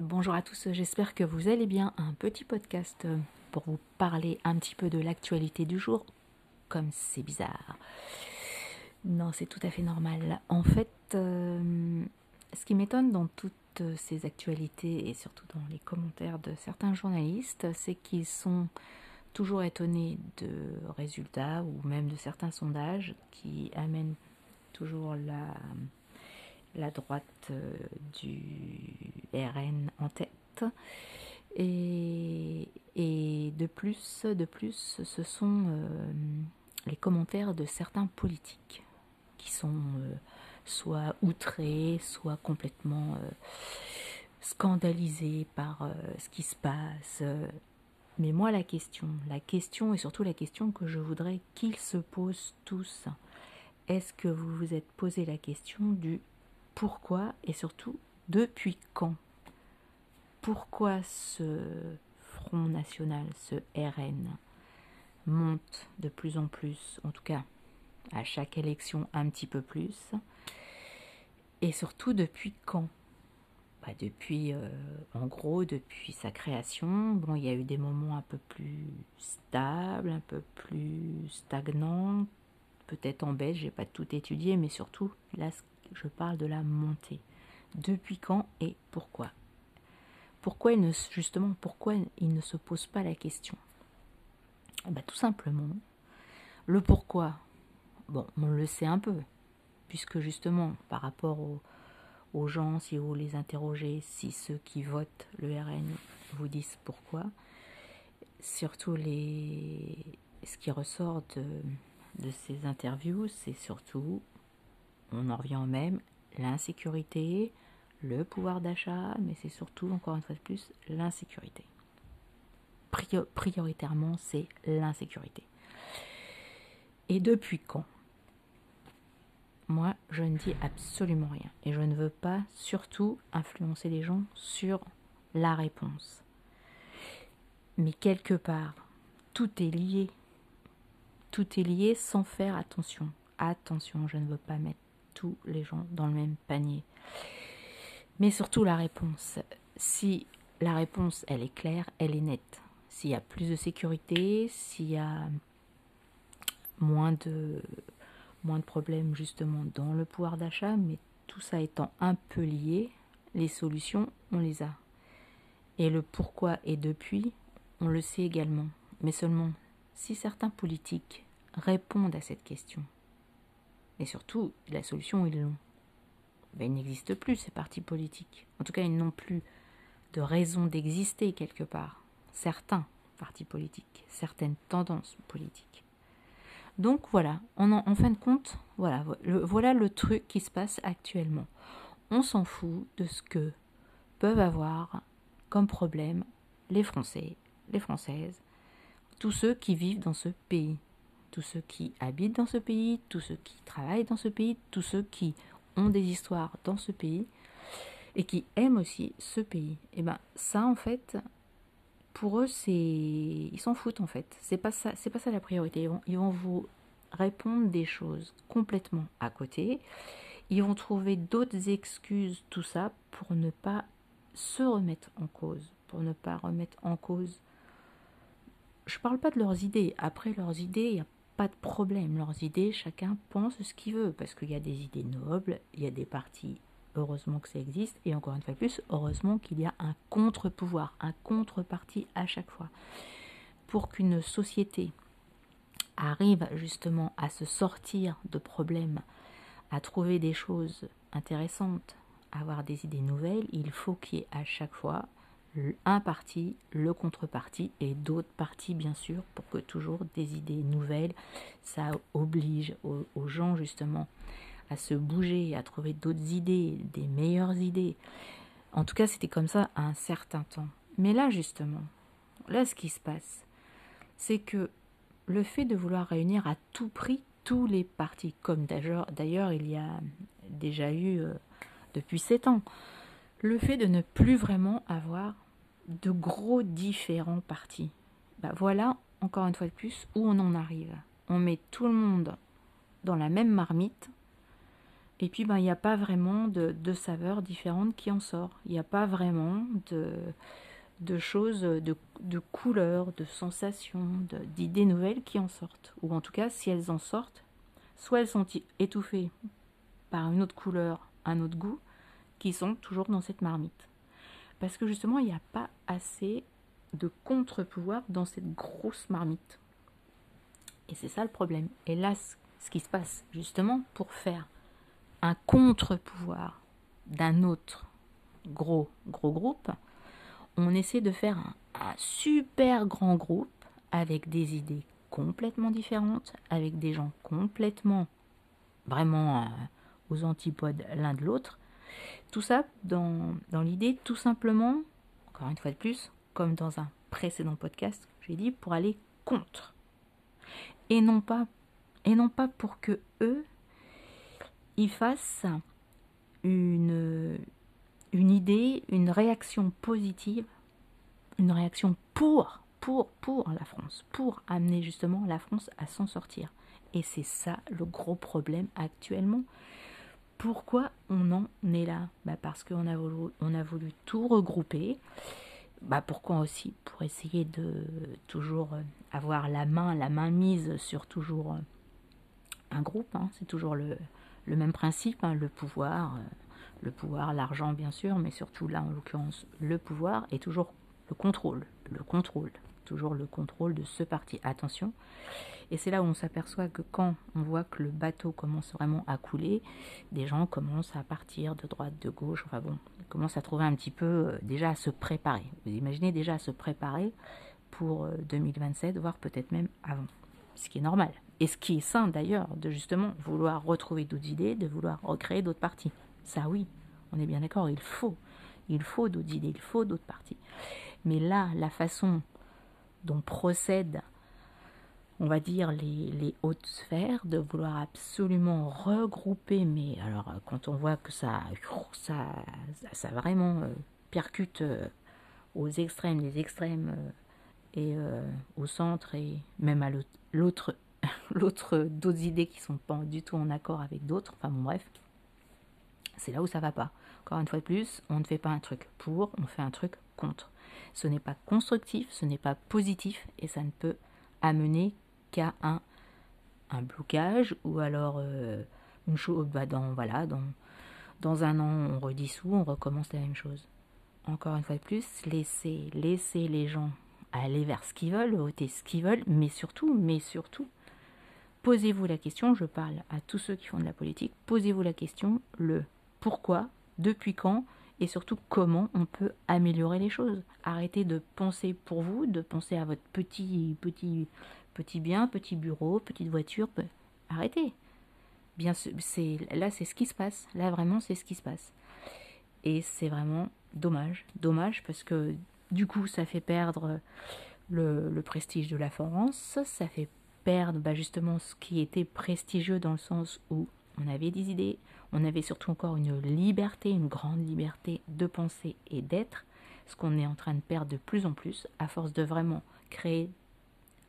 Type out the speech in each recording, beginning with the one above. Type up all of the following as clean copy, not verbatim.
Bonjour à tous, j'espère que vous allez bien. Un petit podcast pour vous parler un petit peu de l'actualité du jour, comme c'est bizarre. Non, c'est tout à fait normal. En fait, ce qui m'étonne dans toutes ces actualités et surtout dans les commentaires de certains journalistes, c'est qu'ils sont toujours étonnés de résultats ou même de certains sondages qui amènent toujours la droite du RN en tête. Et de plus, ce sont les commentaires de certains politiques qui sont soit outrés, soit complètement scandalisés par ce qui se passe. Mais moi, la question et surtout la question que je voudrais qu'ils se posent tous, est-ce que vous vous êtes posé la question du pourquoi et surtout depuis quand? Pourquoi ce Front National, ce RN, monte de plus en plus, en tout cas à chaque élection un petit peu plus, et surtout depuis quand? Depuis, en gros, depuis sa création. Bon, il y a eu des moments un peu plus stables, un peu plus stagnants, peut-être en baisse, j'ai pas tout étudié, mais surtout, là, je parle de la montée. Depuis quand et pourquoi? Pourquoi pourquoi il ne se pose pas la question? Tout simplement, le pourquoi, bon, on le sait un peu, puisque justement, par rapport aux gens, si vous les interrogez, si ceux qui votent le RN vous disent pourquoi, surtout ce qui ressort de ces interviews, c'est surtout, on en revient au même, l'insécurité, le pouvoir d'achat, mais c'est surtout, encore une fois de plus, l'insécurité. Prioritairement, c'est l'insécurité. Et depuis quand? Moi, je ne dis absolument rien. Et je ne veux pas surtout influencer les gens sur la réponse. Mais quelque part, tout est lié. Tout est lié sans faire attention. Attention, je ne veux pas mettre tous les gens dans le même panier. Mais surtout la réponse. Si la réponse, elle est claire, elle est nette. S'il y a plus de sécurité, s'il y a moins de problèmes justement dans le pouvoir d'achat, mais tout ça étant un peu lié, les solutions, on les a. Et le pourquoi et depuis, on le sait également. Mais seulement si certains politiques répondent à cette question. Et surtout, la solution, ils l'ont. Il n'existe plus ces partis politiques. En tout cas, ils n'ont plus de raison d'exister quelque part. Certains partis politiques, certaines tendances politiques. Donc voilà, en fin de compte, voilà le truc qui se passe actuellement. On s'en fout de ce que peuvent avoir comme problème les Français, les Françaises, tous ceux qui vivent dans ce pays, tous ceux qui habitent dans ce pays, tous ceux qui travaillent dans ce pays, tous ceux qui ont des histoires dans ce pays et qui aiment aussi ce pays. Et ça en fait, pour eux ils s'en foutent en fait. C'est pas ça la priorité. Ils vont vous répondre des choses complètement à côté. Ils vont trouver d'autres excuses, tout ça, pour ne pas se remettre en cause, pour ne pas remettre en cause. Je parle pas de leurs idées. Après leurs idées, il n'y a pas de problème. Leurs idées, chacun pense ce qu'il veut, parce qu'il y a des idées nobles, il y a des partis, heureusement que ça existe, et encore une fois de plus, heureusement qu'il y a un contre-pouvoir, un contre-parti à chaque fois. Pour qu'une société arrive justement à se sortir de problèmes, à trouver des choses intéressantes, à avoir des idées nouvelles, il faut qu'il y ait à chaque fois un parti, le contreparti et d'autres partis bien sûr, pour que toujours des idées nouvelles, ça oblige aux gens justement à se bouger, à trouver d'autres idées, des meilleures idées. En tout cas, c'était comme ça à un certain temps. Mais là justement, là ce qui se passe, c'est que le fait de vouloir réunir à tout prix tous les partis, comme d'ailleurs il y a déjà eu depuis 7 ans, le fait de ne plus vraiment avoir de gros différents partis. Voilà, encore une fois de plus, où on en arrive. On met tout le monde dans la même marmite Et puis, il n'y a pas vraiment de saveurs différentes qui en sortent. Il n'y a pas vraiment de choses, de couleurs, de sensations, d'idées nouvelles qui en sortent. Ou en tout cas, si elles en sortent, soit elles sont étouffées par une autre couleur, un autre goût, qui sont toujours dans cette marmite. Parce que justement, il n'y a pas assez de contre-pouvoir dans cette grosse marmite. Et c'est ça le problème. Et là, ce qui se passe, justement, pour faire un contre-pouvoir d'un autre gros groupe, on essaie de faire un super grand groupe avec des idées complètement différentes, avec des gens complètement, vraiment aux antipodes l'un de l'autre. Tout ça dans l'idée, tout simplement, encore une fois de plus, comme dans un précédent podcast, j'ai dit, pour aller contre. Et non pas pour que eux, ils fassent une idée, une réaction positive, une réaction pour la France, pour amener justement la France à s'en sortir. Et c'est ça le gros problème actuellement. Pourquoi on en est là ? Parce qu'on a voulu tout regrouper. Pourquoi aussi ? Pour essayer de toujours avoir la main mise sur toujours un groupe. C'est toujours le même principe, le pouvoir, l'argent bien sûr, mais surtout là en l'occurrence le pouvoir et toujours le contrôle, toujours le contrôle de ce parti. Attention. Et c'est là où on s'aperçoit que quand on voit que le bateau commence vraiment à couler, des gens commencent à partir de droite, de gauche, ils commencent à trouver un petit peu, déjà à se préparer. Vous imaginez déjà à se préparer pour 2027, voire peut-être même avant. Ce qui est normal. Et ce qui est sain d'ailleurs, de justement vouloir retrouver d'autres idées, de vouloir recréer d'autres partis. Ça oui, on est bien d'accord, il faut d'autres idées, il faut d'autres partis. Mais là, la façon dont procèdent, on va dire, les hautes sphères, de vouloir absolument regrouper, mais alors quand on voit que ça vraiment percute aux extrêmes, les extrêmes et au centre et même à l'autre d'autres idées qui sont pas du tout en accord avec d'autres, bref, c'est là où ça va pas. Encore une fois de plus, on ne fait pas un truc pour, on fait un truc contre. Ce n'est pas constructif, ce n'est pas positif et ça ne peut amener qu'à un blocage ou alors une chose, dans un an on redissout, on recommence la même chose. Encore une fois de plus, laissez les gens aller vers ce qu'ils veulent, voter ce qu'ils veulent, mais surtout, posez-vous la question, je parle à tous ceux qui font de la politique, posez-vous la question, le pourquoi, depuis quand, et surtout comment on peut améliorer les choses. Arrêtez de penser pour vous, de penser à votre petit bien, petit bureau, petite voiture, arrêtez. Bien, là c'est ce qui se passe, là vraiment c'est ce qui se passe. Et c'est vraiment dommage parce que du coup ça fait perdre le prestige de la France, ça fait perdre justement ce qui était prestigieux dans le sens où on avait des idées, on avait surtout encore une liberté, une grande liberté de penser et d'être, ce qu'on est en train de perdre de plus en plus à force de vraiment créer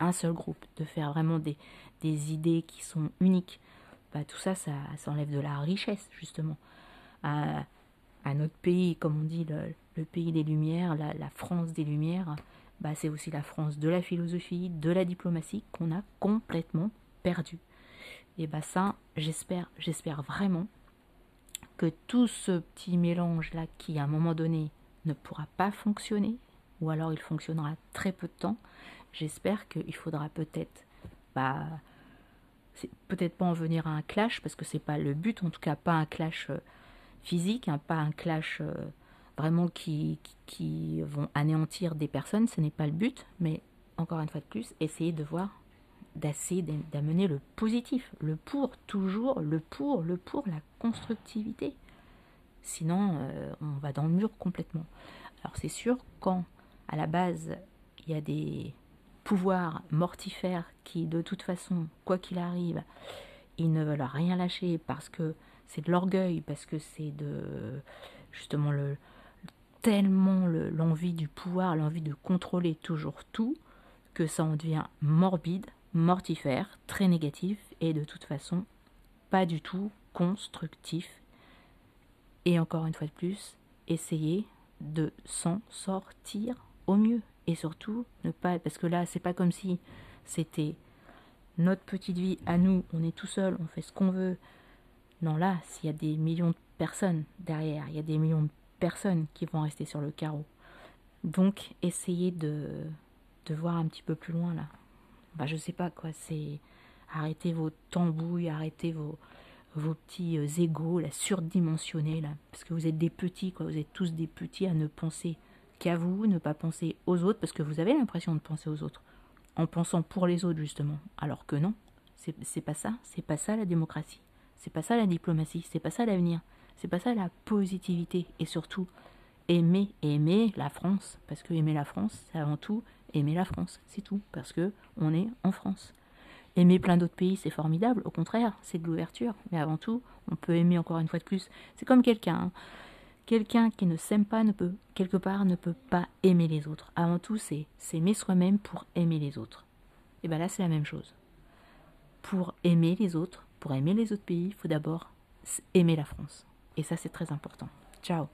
un seul groupe, de faire vraiment des idées qui sont uniques. Tout ça, ça enlève de la richesse justement à notre pays, comme on dit, le pays des Lumières, la France des Lumières. C'est aussi la France de la philosophie, de la diplomatie qu'on a complètement perdu. Et ça, j'espère vraiment que tout ce petit mélange-là qui, à un moment donné, ne pourra pas fonctionner, ou alors il fonctionnera très peu de temps, j'espère qu'il faudra peut-être, c'est peut-être pas en venir à un clash, parce que c'est pas le but, en tout cas pas un clash physique, pas un clash vraiment qui vont anéantir des personnes, ce n'est pas le but, mais encore une fois de plus, essayer de voir, d'amener le positif, le pour, toujours le pour, la constructivité. Sinon, on va dans le mur complètement. Alors c'est sûr, quand à la base, il y a des pouvoirs mortifères qui, de toute façon, quoi qu'il arrive, ils ne veulent rien lâcher parce que c'est de l'orgueil, parce que c'est justement tellement l'envie du pouvoir, l'envie de contrôler toujours tout, que ça en devient morbide, mortifère, très négatif, et de toute façon, pas du tout constructif. Et encore une fois de plus, essayer de s'en sortir au mieux. Et surtout, ne pas... Parce que là, c'est pas comme si c'était notre petite vie à nous, on est tout seul, on fait ce qu'on veut. Non, là, s'il y a des millions de personnes derrière, il y a des millions de personnes qui vont rester sur le carreau. Donc, essayez de voir un petit peu plus loin, là. Bah, je sais pas, quoi, c'est... Arrêtez vos tambouilles, arrêtez vos petits égos, là, surdimensionnés, là. Parce que vous êtes des petits, quoi, vous êtes tous des petits à ne penser qu'à vous, ne pas penser aux autres, parce que vous avez l'impression de penser aux autres, en pensant pour les autres, justement. Alors que non, c'est pas ça la démocratie. C'est pas ça la diplomatie, c'est pas ça l'avenir, c'est pas ça la positivité. Et surtout, aimer la France, parce que aimer la France, c'est avant tout aimer la France, c'est tout, parce que on est en France. Aimer plein d'autres pays, c'est formidable, au contraire, c'est de l'ouverture, mais avant tout, on peut aimer encore une fois de plus. C'est comme quelqu'un, hein. Quelqu'un qui ne s'aime pas, quelque part, ne peut pas aimer les autres. Avant tout, c'est s'aimer soi-même pour aimer les autres. Et bien là, c'est la même chose. Pour aimer les autres pays, il faut d'abord aimer la France. Et ça, c'est très important. Ciao.